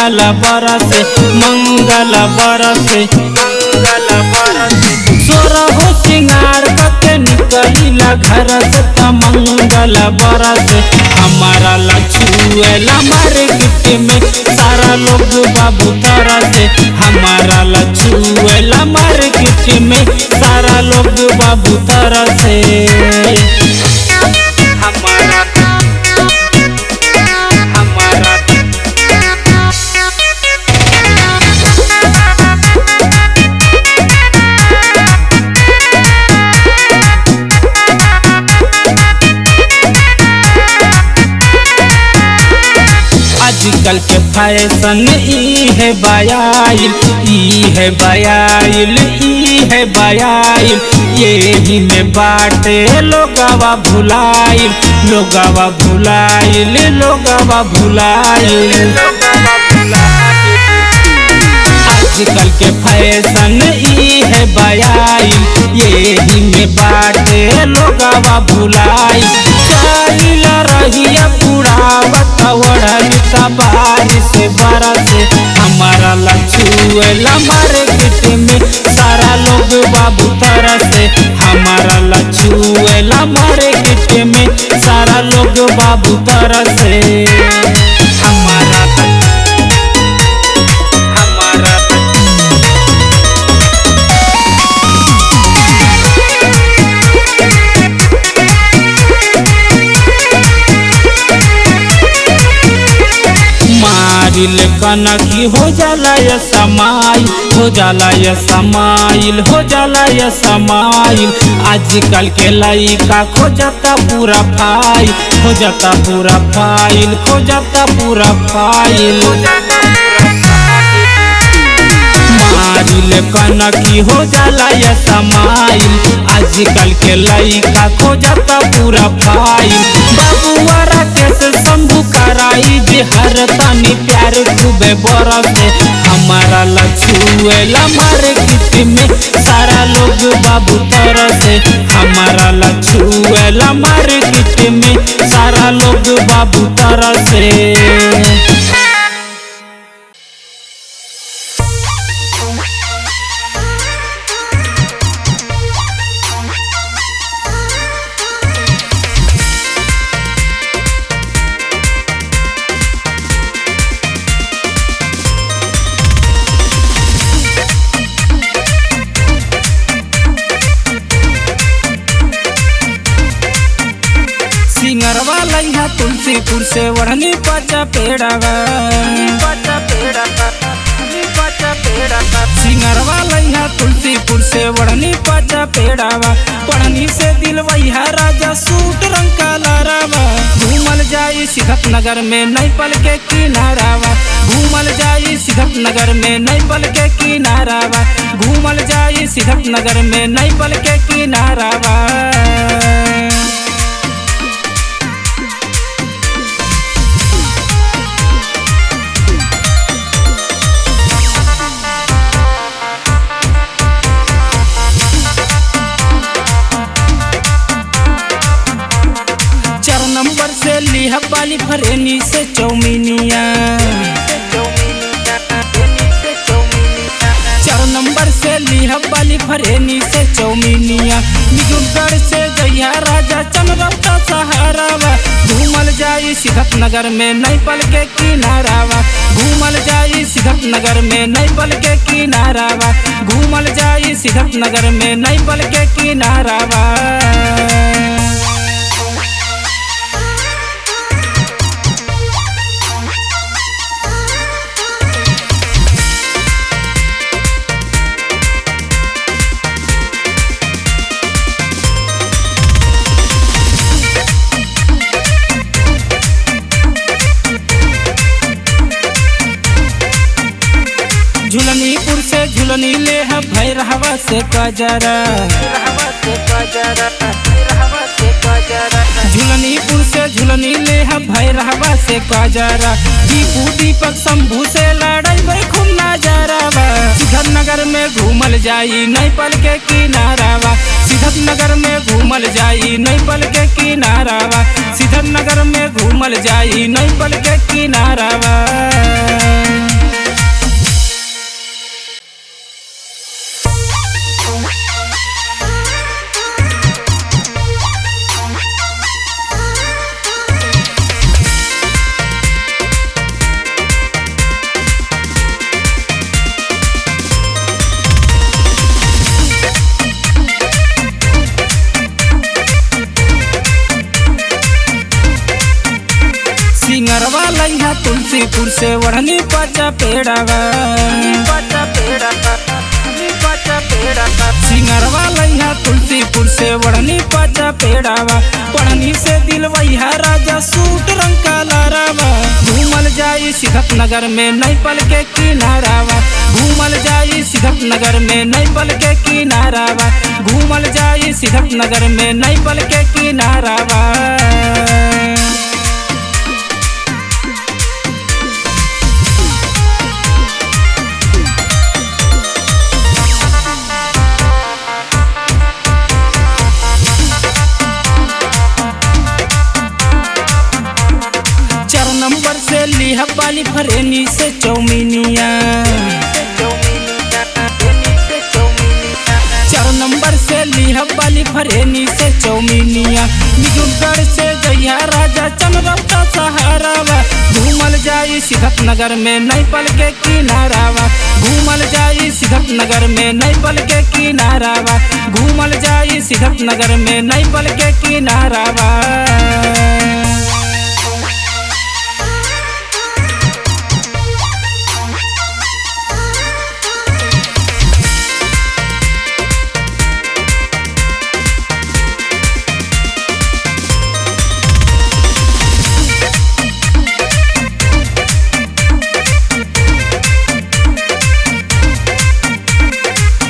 मंगल बरसे मंगल बरसे मंगल बरसे। सोरहो सिंगार करके निकलिला घर से त मंगल बरसे। हमारा लछुएला मार्केट में सारा लोग बाबू तरसे। हमारा लछुएला मार्केट में सारा लोग बाबू तरसे। हमारा आजकल के फैशन ई है बयाइल ई है बयाइल ई है बयाइल। यही में बाटे लोगवा भुलाइल लोगवा भुलाइल लोगवा भुलाइल। आजकल के फैशन ई है बयाइल यही में बाटे लोगवा भुलाइल। चलिला रहिया पुरावत वड़ल बारिश बरसे। हमारा लछुएला मार्केट में सारा लोग बाबू तरसे। हमारा लछुएला मार्केट में सारा लोग बाबू तरसे। हमारा मारिल कनकी हो जाला या समाइल हो जाला या समाइल हो जाला या समाइल। आजकल के लइका खोजता पूरा फाइल हो जाता पूरा फाइल हो जाता पूरा फाइल। मारिल कनकी हो जाला या समाइल। आजकल के लइका खोजता पूरा फाइल। बाबुआरा कैसे शंभू कराई जे हर तनी प्यार खूबे बरसे। हमारा लछुएला मार्केट में सारा लोग बाबू तरसे। हमारा लछुएला मार्केट में सारा लोग बाबू तरसे। सिंगरवा लइहा तुलसीपुर से वढ़नी पचा पेड़ावा सिंगरवा लइहा तुलसीपुर से वढ़नी पचा पेड़ावा। पढ़नी से दिलवैहा राजा सूट रंग का लारावा। घूमल जाई सिद्धत नगर में नहीं पल के किनारावा। घूमल जाई सिद्धत नगर में नहीं पल के किनारावा। घूमल जाई सिद्धत नगर में नहीं पल के किनारावा। नंबर से लिहा बाली फरेनी से चौमिनिया। 4 नंबर से लिहा बाली फरेनी से चौमिनिया। मिजुनगढ़ से जइहा राजा चनरौता सहारावा। घूमल जाई सिद्धत नगर में नहीं पल के किनारावा। घूमल जाई सिद्धत नगर में नहीं पल के किनारावा। घूमल जाई सिद्धत नगर में नहीं पल के किनारावा। झुलनीपुर से झुलनी ले भैरहवा से कजरा। झुलनीपुर से झुलनी ले भैरहवा से कजरा। दीपू दीपक शंभू से लड़ाई खूब नजारावा। सिद्धत नगर में घूमल जाई नहीं पल के किनारावा। सिद्धत नगर में घूमल जाई नहीं पल के किनारावा। सिद्धत नगर में घूमल जाई नहीं पल के किनारावा। तुलसीपुर से वढ़नी पचा पेड़ावा सिंगरवा लैहा तुलसीपुर से वढ़नी पचा पेड़ावा पढ़नी से दिलवैया राजा सूट रंग का लारावा घूमल जाई सिद्धत नगर में नैपल के किनारावा घूमल जाई सिद्धत नगर में नैपल के किनारावा घूमल जाई सिद्धत नगर में नैपल के किनारावा। नंबर से लिहा बाली फरेनी से चौमिनिया 4 नंबर से लिहा बाली फरेनी से चौमिनिया मिजुगढ़ से जइया राजा चमरौता सहारावा घूमल जाई सिद्धत नगर में नैपल के किनारावा घूमल जाई सिद्धत नगर में नैपल के किनारावा घूमल जाई सिद्धत नगर में नैपल के किनारावा।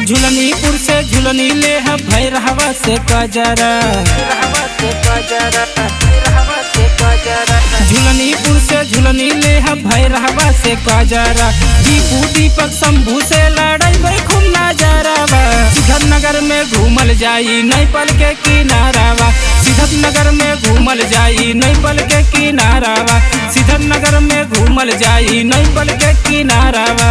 झुलनीपुर से झुलनी ले भैरहवा से कजरा झुलनीपुर से झुलनी ले भैरहवा से कजरा दीपू दीपक शंभू से लड़ाई खूब नजरावा सिद्धत नगर में घूमल जाई नैपल के किनारावा सिद्धत नगर में घूमल जाई नैपल के किनारावा सिद्धत नगर में घूमल जाई नैपल के किनारावा।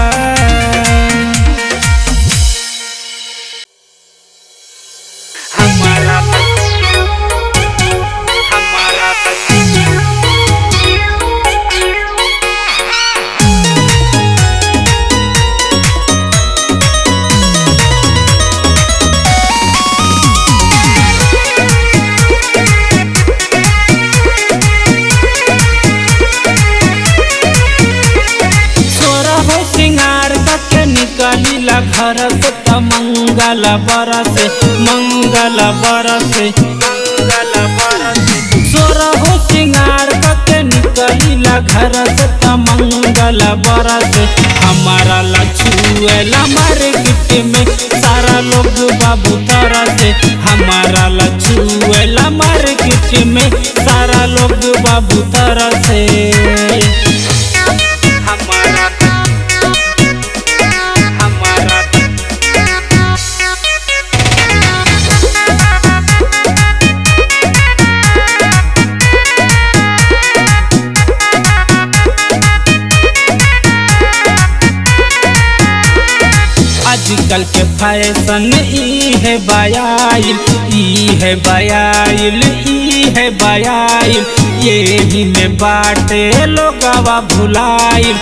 निकलिला घर से त मंगल बरस सोरहो सिंगार करके निकलिला घर से त मंगल बरस हमारा लछुएला मार्केट में सारा लोग बाबू तरस हमारा लछुएला मार्केट में सारा लोग बाबू तरस आजकल के फैशन ई है बयाइल यही में बाटे लोगवा भुलाइल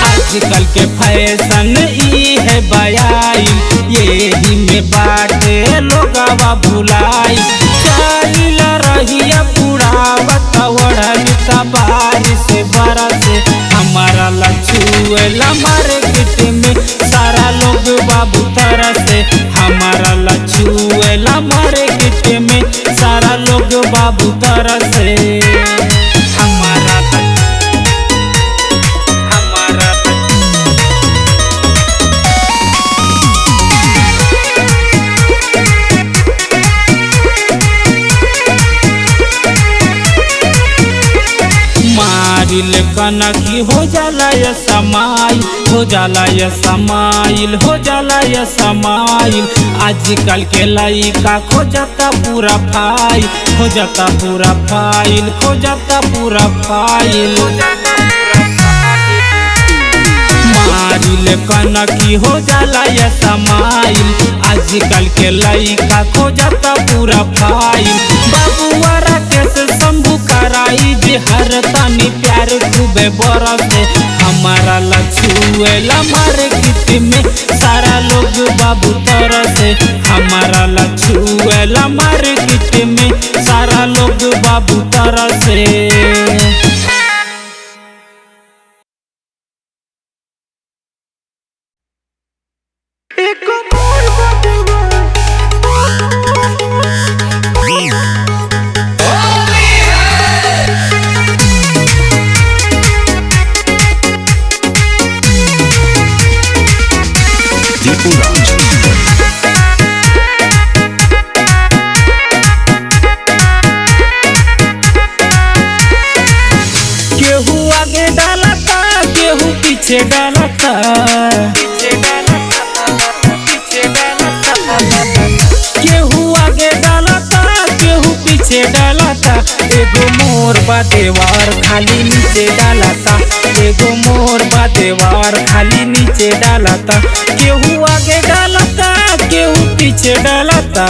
आजकल के फैशन ई है बयाइल यही में बाटे लोगवा भुलाइल चलिल रहिया बुढ़ावत वढ़नी बारिश बरस हमारा लछुएला मार्केट में सारा लोग बाबू तरस हमारा लछुएला मार्केट में सारा लोग बाबू तरस दिल कनकी हो जाला या समाइल आजकल के लइका खोजता पूरा फाइल मारिल कनकी हो जाला या समाइल आजकल के लइका खोजता पूरा फाइल बाबुआरा के शंभू कराई जे हर तनी प्यार खूबे बरसे हमारा लछुएला मार्केट में सारा लोग बाबू तरसे हमारा लछुए छुएला मार्केट में सारा लोग बाबू तरसे। केहू आगे डालता केहू पीछे डालता, केहू आगे डालता केहू पीछे डालता। एगो मोर बा देवार खाली नीचे डालता, एगो मोर बा देवार खाली नीचे डालता। केहू आगे डालता केहू पीछे डालता,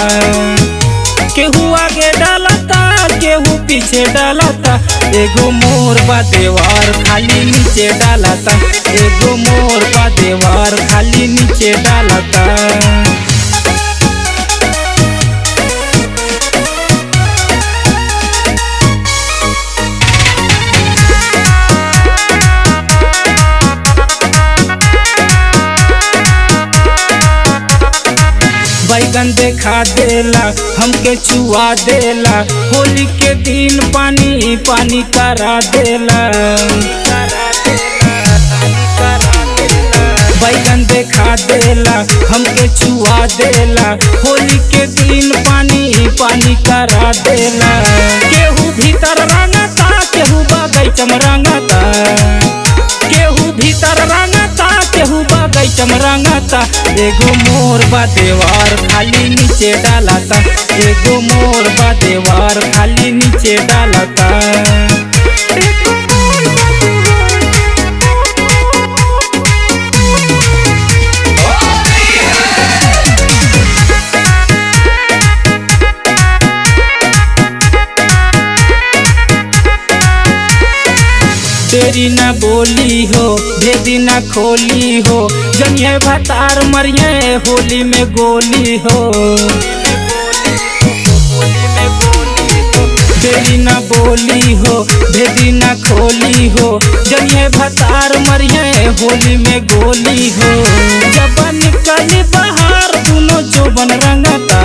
केहू आगे डालता केहू पीछे डालता। एगो मोर बा देवार खाली नीचे डालता, एगो मोर बा देवार खाली नीचे डालता। बैगन देखा देला हमके छुआ देला, होली के दिन पानी पानी करा देला। बैगन देखा देला हमके छुआ देला, होली के दिन पानी पानी करा देला। केहू भीतर रंगता केहू बगैचम रंगता, केहू भीतर रंगता केहू बगैचम रंगता। एगो मोर बा देवार खाली नीचे डालता, एगो मोर बा देवार खाली नीचे डालता। तेरी न बोली हो भेदी न खोली हो, जनिए भतार मरिए होली में गोली हो। तेरी न बोली हो भेदी न खोली हो, जनिए भतार मरिए होली में गोली हो। जब निकली बाहर दोनों जोबन रंगता,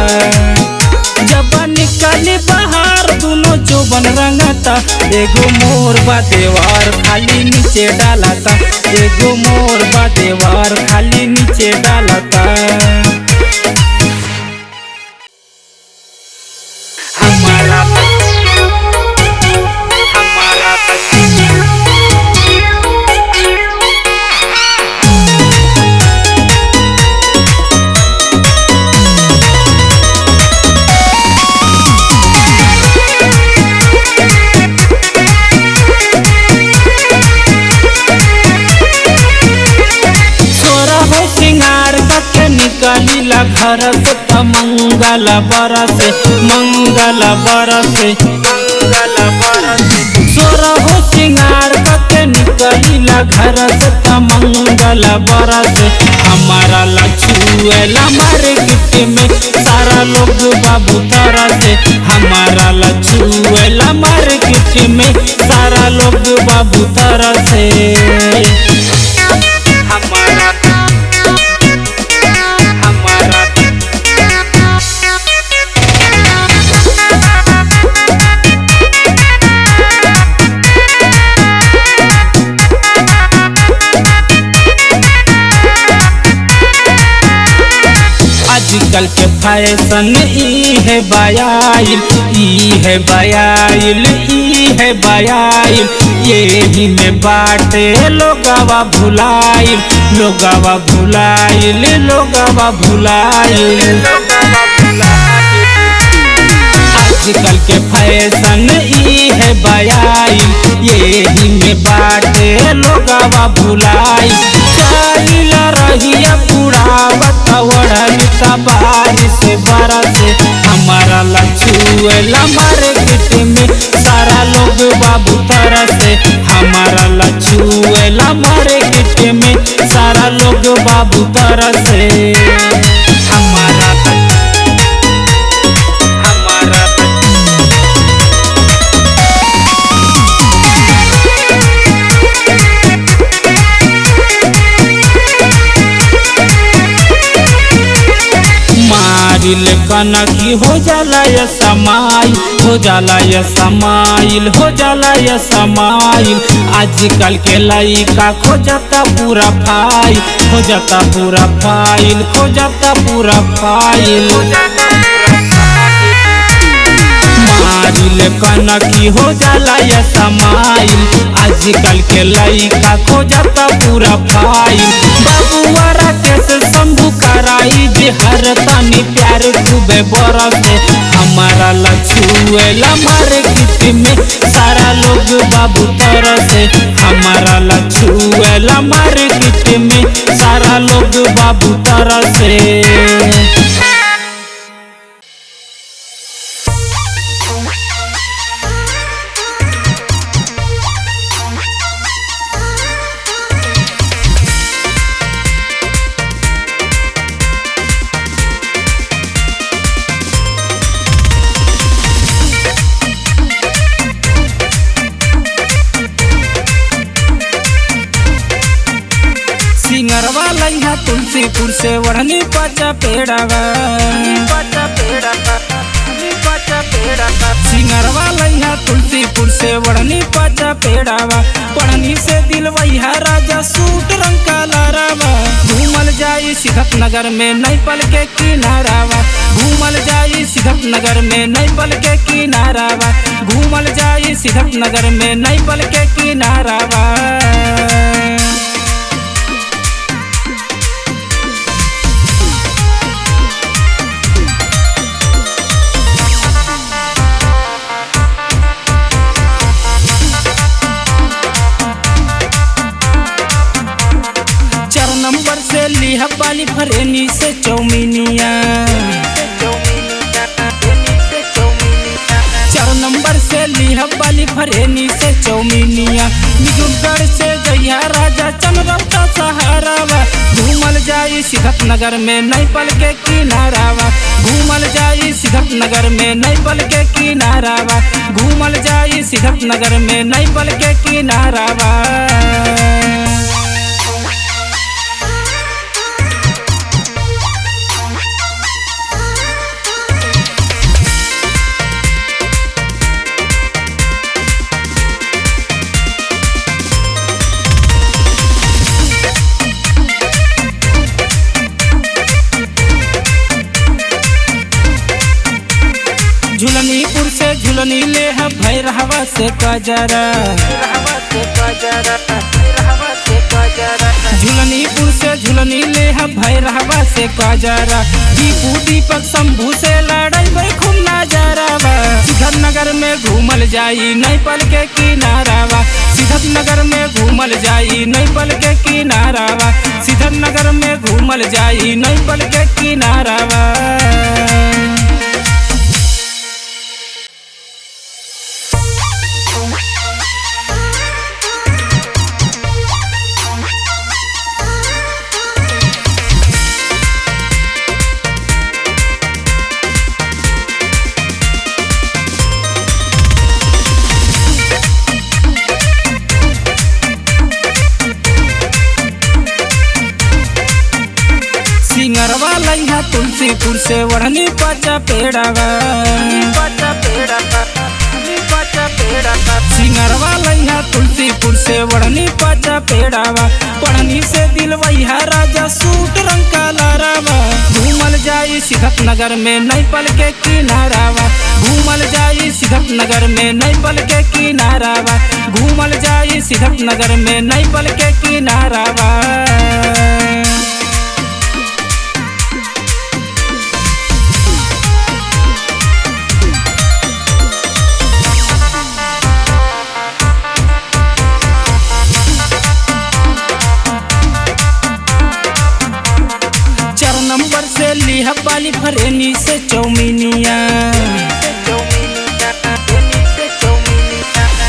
जब निकली बाहर दोनों जोबन रंगता। एगो मोर बा देवार खाली नीचे डालता, एगो मोर बा देवार खाली नीचे डालता। हमारा निकालीला घर से मंगल बरस, मंगल बरस, मंगल बरस। सोरहो सिंगार करके निकलीला घर से मंगल बरस। हमारा लछुएला मार्केट में सारा लोग बाबू तरसे, हमारा लछुएला मार्केट में सारा लोग बाबू तरसे। आजकल के फैशन ई है बयाइल, ई है बयाइल, ई है बयाइल। यही में बाटे लोगवा भुलाइल, लोगवा भुलाइल, लोगवा भुलाइल। आजकल के फैशन ई है बयाइल, यही में बाटे लोगवा भुलाइल। चलिला रहिया पुरावत वड़न का बारिश बरस। हमारा लछुएला मार्केट में सारा लोग बाबू तरसे, हमारा लछुएला मार्केट में सारा लोग बाबू तरसे। हमारा कनखी हो जाला ये समाइल, हो जाला ये समाइल, हो जाला ये समाइल। आजकल के लइका खोजता पूरा फाइल, खोजता पूरा फाइल, खोजता पूरा फाइल। मारिल कनखी हो जाला ये समाइल, आजकल के लइका खोजता पूरा फाइल। बबुआरा कैसे शंभू कराई जे हर तनी प्यार खूबे बरसे, हमारा लछुएला मार्केट में सारा लोग बाबू तरसे, हमारा लछुएला मार्केट में सारा लोग बाबू तरसे। सिंगरवा लइहा तुलसीपुर से वढ़नी पचा पेड़ावा, सिंगरवा लइहा तुलसीपुर से वढ़नी पचा पेड़ावा। पढ़नी से दिलवैहा राजा सूट रंग का लारावा। घूमल जाई सिद्धत नगर में नैपल के किनारावा, घूमल जाई सिद्धत नगर में नैपल के किनारावा, घूमल जाई सिद्धत नगर में नैपल के किनारावा। नंबर से लिहा पाली फरेनी से चौमिनिया, 4 नंबर से लिहा पाली फरेनी से चौमिनिया। मिजुगढ़ से जइहा राजा चनरौता सहारावा। घूमल जाई सिद्धत नगर में नैपल के किनारावा, घूमल जाई सिद्धत नगर में नैपल के किनारावा, घूमल जाई सिद्धत नगर में नैपल के किनारावा। झुलनीपुर से झुलनी ले है भैरहवा से कजरा, झुलनीपुर से झुलनी ले है भैरहवा से कजरा। दीपू दीपक शंभू से लड़ाई भाई खूब नजारावा। सिद्धत नगर में घूमल जाई नैपल के किनारावा, सिद्धत नगर में घूमल जाई नैपल के किनारावा, सिद्धत नगर में घूमल जाई नैपल के किनारावा। सिंगरवा लइहा तुलसीपुर से वढ़नी पचा पेड़ावा, सिंगरवा लइहा तुलसीपुर से वढ़नी पचा पेड़ावा। पढ़नी से दिलवैहा राजा सूट रंग का लारावा। घूमल जाई सिद्धत नगर में नैपल के किनारावा, घूमल जाई सिद्धत नगर में नैपल के किनारावा, घूमल जाई सिद्धत नगर में नैपल के किनारावा। नंबर से लिहा पाली फरेनी से चौमिनिया,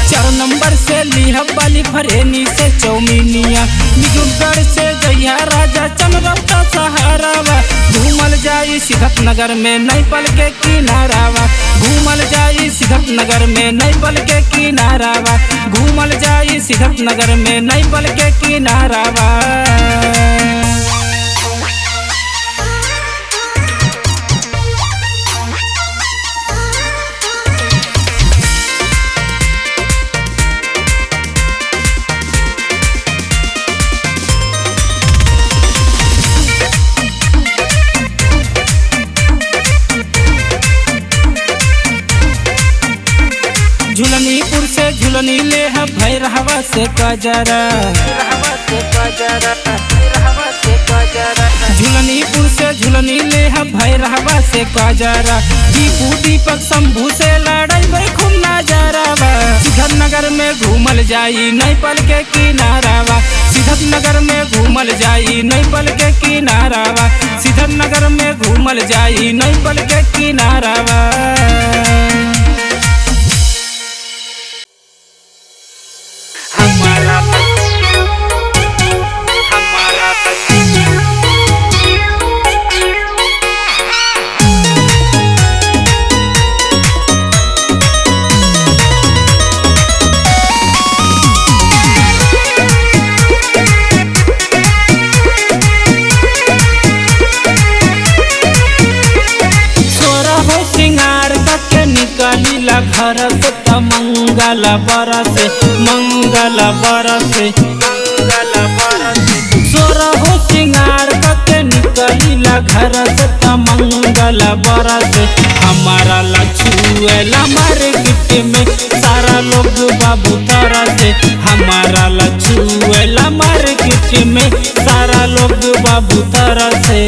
4 नंबर से लिहा पाली फरेनी से चौमिनिया। मिजुगढ़ से जइहा राजा चनरौता सहारावा। घूमल जाई सिद्धत नगर में नैपल के किनारावा, घूमल जाई सिद्धत नगर में नैपल के किनारावा, घूमल जाई सिद्धत नगर में नैपल के किनारावा। झुलनीपुर से झुलनी ले है भैरहवा से कजरा। झुलनीपुर से झुलनी ले है भैरहवा से कजरा। दीपू दीपक शंभू से लड़ाई खूब नजरावा। सिद्धत नगर में घूमल जाई नेपाल के किनारावा। सिद्धत नगर में घूमल जाई नेपाल के किनारावा। सिद्धत नगर में घूमल जाई नेपाल के किनारावा। निकलीला घर से त मंगल बरसे मंगल बरसे सोरा हो सिंगार करके निकलीला घर से त मंगल बरसे। हमारा लछुएला मार्केट में सारा लोग बाबू तरसे। हमारा लछुएला मार्केट में सारा लोग बाबू तरसे।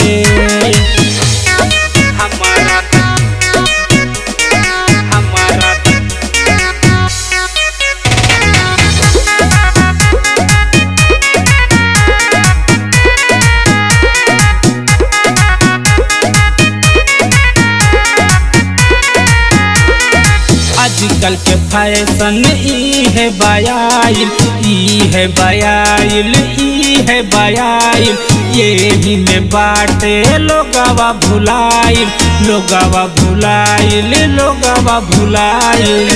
आजकल के फैशन ई है बयाइल, ई है बयाइल, ई है बयाइल। यही में बाटे लोगवा भुलाइल, लोगवा भुलाइल, लोगवा भुलाइल।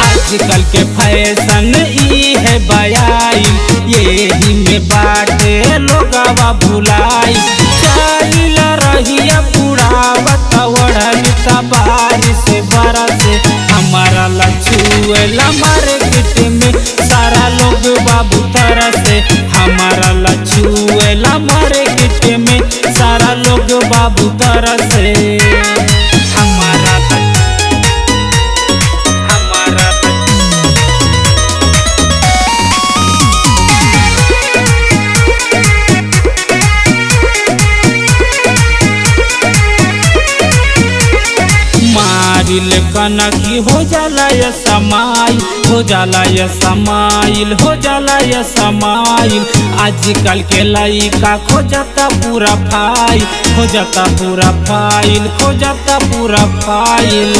आजकल के फैशन ई है बयाइल, यही में बाटे लोगवा भुलाइल। चल रहिया पुरावत ओढ़नी बारिश बरसे। हमारा लछुएला मार्केट में सारा लोग बाबू तरसे। हमारा लछुएला मार्केट में सारा लोग बाबू तरसे। मारिल कनकी हो जाला या समाइल, हो जाला या समाइल, हो जाला या समाइल। आजकल के लइका खोजता पूरा फाइल, खोजता पूरा फाइल, खोजता पूरा फाइल।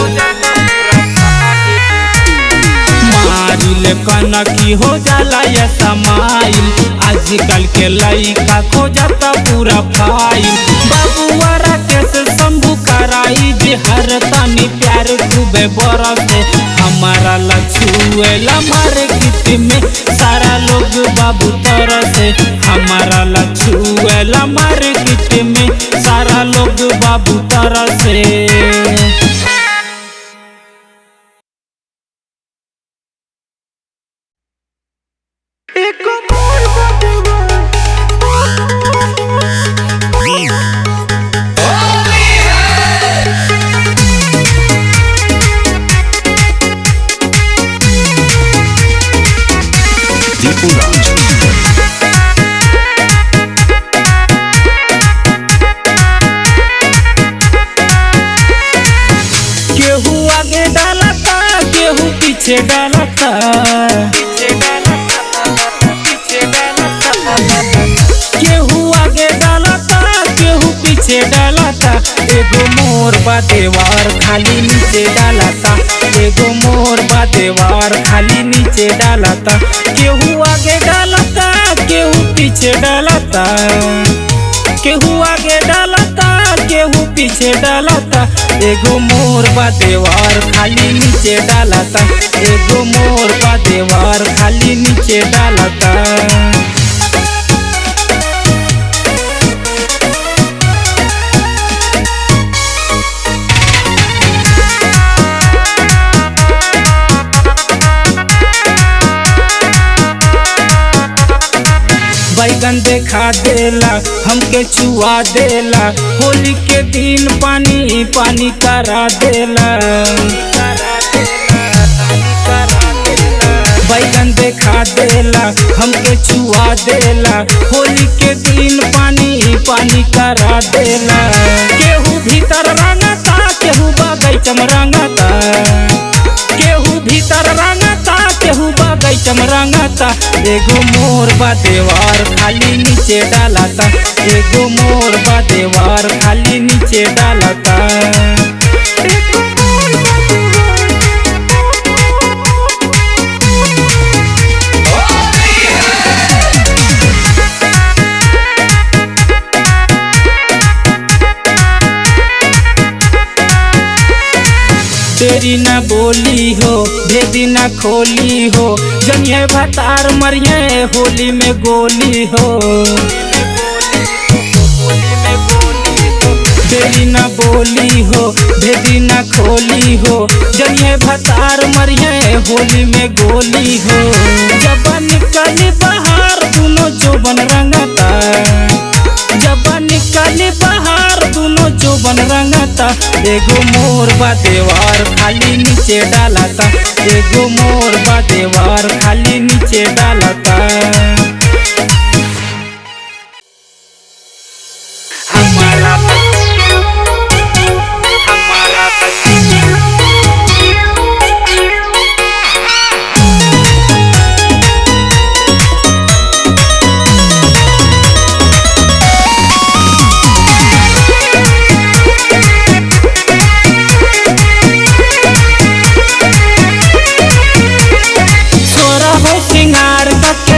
मारिल कनकी हो जाला या समाइल। आजकल के लइका खोजता पूरा फाइल। बाबुआरा कैसे शंभू कराई जे हर तनी प्यार खूबे बरसे। हमारा लछुएला मार्केट में सारा लोग बाबू तरसे। हमारा लछुएला मार्केट में सारा लोग बाबू तरसे। केहू आगे डालता केहू पीछे डालता, केहू आगे डालता केहू पीछे डालता। एगो मोर बा देवार खाली नीचे डालता, एगो मोर बा देवार खाली नीचे डालता। केहू आगे डालता केहू पीछे डालता, केहू आगे डालता केहू पीछे डालता। एगो मोर बा देवार खाली नीचे डालता, एगो मोर बा देवार खाली नीचे डालता। बैगन देखा देला हमके छुआ देला, होली के दिन पानी पानी करा देला। बैगन देखा देला हमके छुआ देला, होली के दिन पानी पानी करा देला। केहू भीतर रंगता केहू बगैचम रंगता, केहू भीतर रंगता केहू बगैचम रंगता। एगो मोर बा देवार खाली नीचे डालता, एगो मोर बा देवार खाली नीचे डालता। तेरी ना बोली हो भेदी ना खोली हो, जनिए भतार मरिए होली में गोली हो। तेरी ना बोली हो भेदी ना खोली हो, जनिए भतार मरिए होली में गोली हो। जब निकली बाहर दोनों जोबन रंगता, जब निकली बाहर दोनों जोबन रंगता। एगो मोर बा देवार खाली नीचे डालता, एगो मोर बा देवार खाली नीचे डालता। हमारा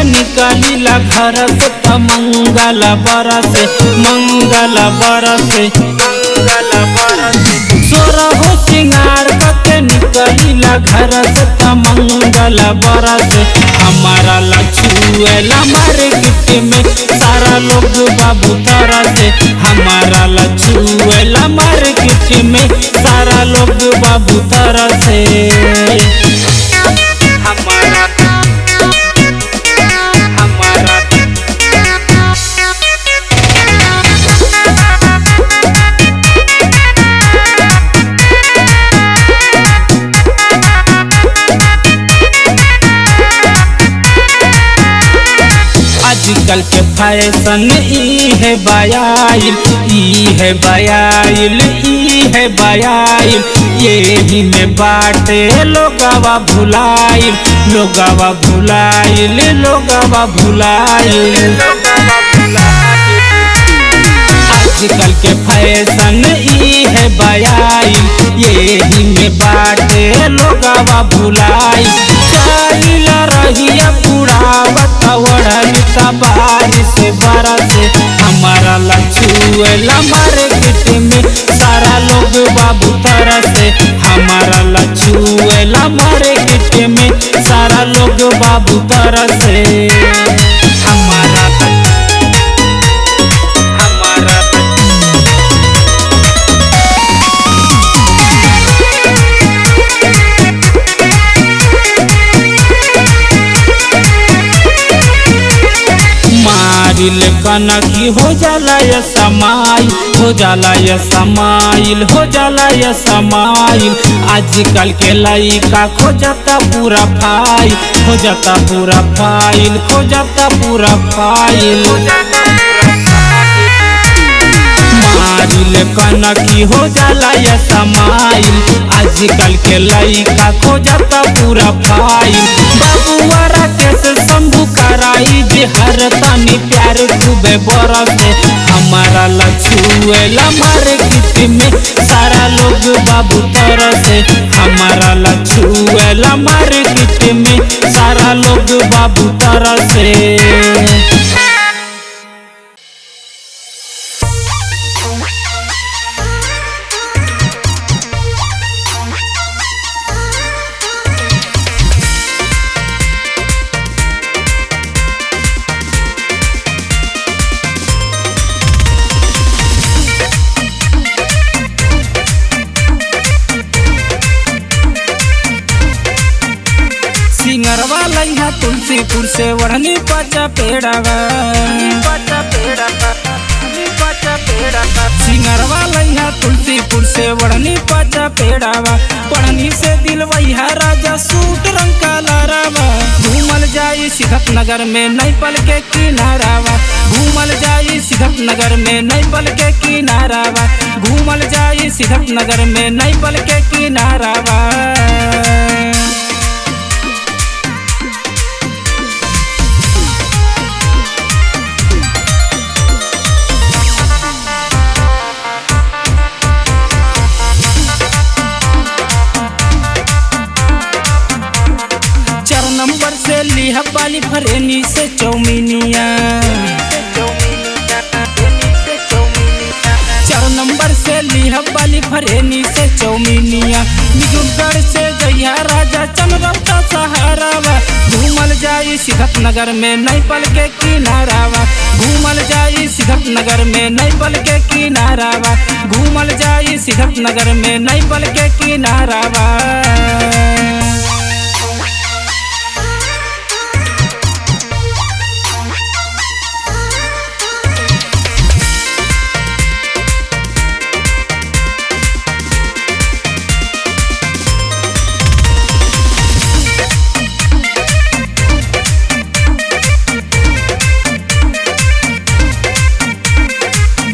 निकलिला घर से त मंगल बरसे, मंगल बरसे, मंगल बरसे। सोरहो सिंगार करके निकलिला घर से त मंगल बरसे। हमारा लछुएला मार्केट में सारा लोग बाबू तरसे, हमारा लछुएला मार्केट में सारा लोग बाबू तरसे। आजकल के फैशन ई है बयाइल, ई है बयाइल, ई है बयाइल। यही में बाटे लोगवा भुलाइल, लोगवा भुलाइल, लोगवा भुलाइल। आजकल के फैशन ई है बयाइल, यही में बाटे लोगवा भुलाइल। चलिला रहिया पुरावत वड़न सा बारिश बरसे, हमारा लछुएला मार्केट में सारा लोग बाबू तरसे, हमारा लछुएला मार्केट में सारा लोग बाबू तरसे। हमारा मारिल कनकी हो जाला या समाइल, हो जाला या समाइल, हो जाला या समाइल। आजकल के लइका खोजता पूरा फाइल, खोजता पूरा फाइल, खोजता पूरा फाइल। मारिल कनकी हो जाला या समाइल, आजकल के लइका खोजता पूरा फाइल। बाबुआरा कैसे शंभू कराई जे हर तानी प्यार खूबे बरसे, हमारा लछुएला मार्केट में सारा लोग बाबू तरसे, हमारा लछुएला मार्केट में सारा लोग बाबू तरसे। तुलसीपुर से वढ़नी पाचा पेड़ावा सिंगरवा लइहा तुलसीपुर से वढ़नी पाचा पेड़ावा पढ़नी से दिलवैया राजा सूट रंग का लारावा घूमल जाई सिद्धत नगर में नैपल के किनारावा घूमल जाई सिद्धत नगर में नैपल के किनारावा घूमल जाई सिद्धत नगर में नैपल के किनारावा। नंबर से लिहा बाली फरेनी से चौमिनिया 4 नंबर से लिहा बाली फरेनी से चौमिनिया मिजुगढ़ से जइया राजा चनरौता सहारावा घूमल जाई सिद्धत नगर में नैपल के किनारावा घूमल जाई सिद्धत नगर में नैपल के किनारावा घूमल जाई सिद्धत नगर में नैपल के किनारावा।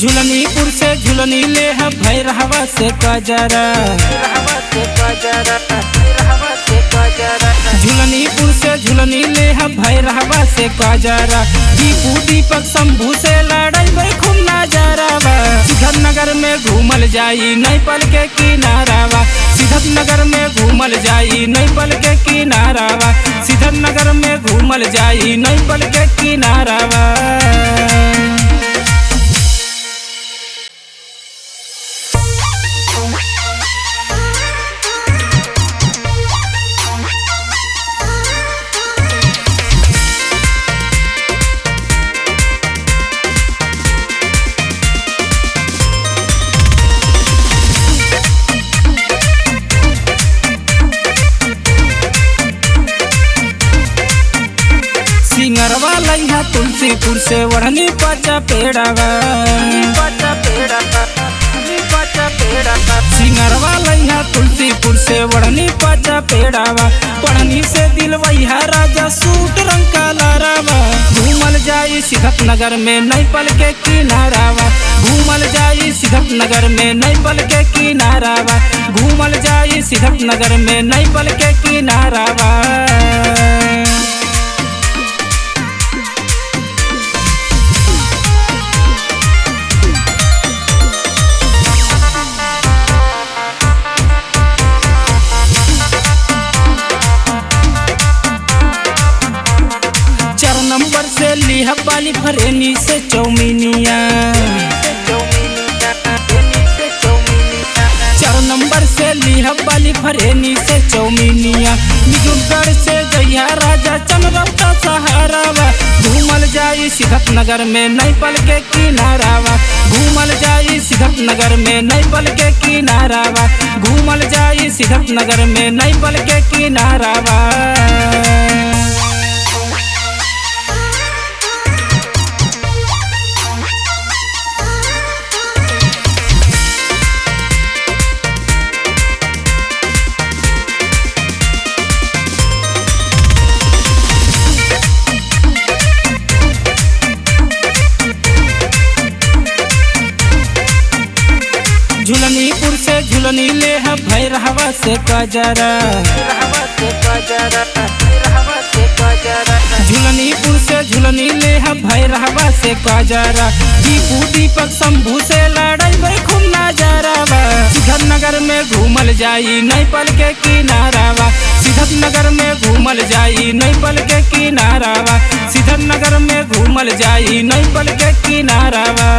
झुलनीपुर से झुलनी ले भैरहवा से कजरा झुलनीपुर से झुलनी ले भैरहवा से कजरा दीपू दीपक शंभू से लड़ाई खूब नजारावा सिद्धत नगर में घूमल जाई नैपल के किनारावा सिद्धत नगर में घूमल जाई नैपल के किनारावा सिद्धत नगर में घूमल जाई नैपल के किनारावा। सिंगरवा लइहा तुलसीपुर से वढ़नी पाचा पेड़ावा सिंगरवा लइहा तुलसीपुर से वढ़नी पाचा पेड़ावा पढ़नी से दिलवैया राजा सूट रंग का लारावा घूमल जाई सिद्धत नगर में नैपल के किनारावा घूमल जाई सिद्धत नगर में नैपल के किनारावा घूमल जाई सिद्धत नगर में नैपल के किनारावा। नंबर से लिहा बाली फरेनी से चौमिनिया 4 नंबर से लिहा बाली फरेनी से चौमिनिया मिजुगढ़ से जइया राजा चनरौता सहारावा घूमल जाई सिद्धत नगर में नैपल के किनारावा घूमल जाई सिद्धत नगर में नैपल के किनारावा घूमल जाई सिद्धत नगर में नैपल के किनारावा। झुलनीपुर से झुलनी ले भैरहवा से कजरा झुलनीपुर से झुलनी ले भैरहवा से कजरा दीपू दीपक शंभू से लड़ाई खूब नजारावा सिद्धत नगर में घूमल जाई नैपल के किनारावा सिद्धत नगर में घूमल जाई नैपल के किनारावा सिद्धत नगर में घूमल जाई नैपल के किनारावा।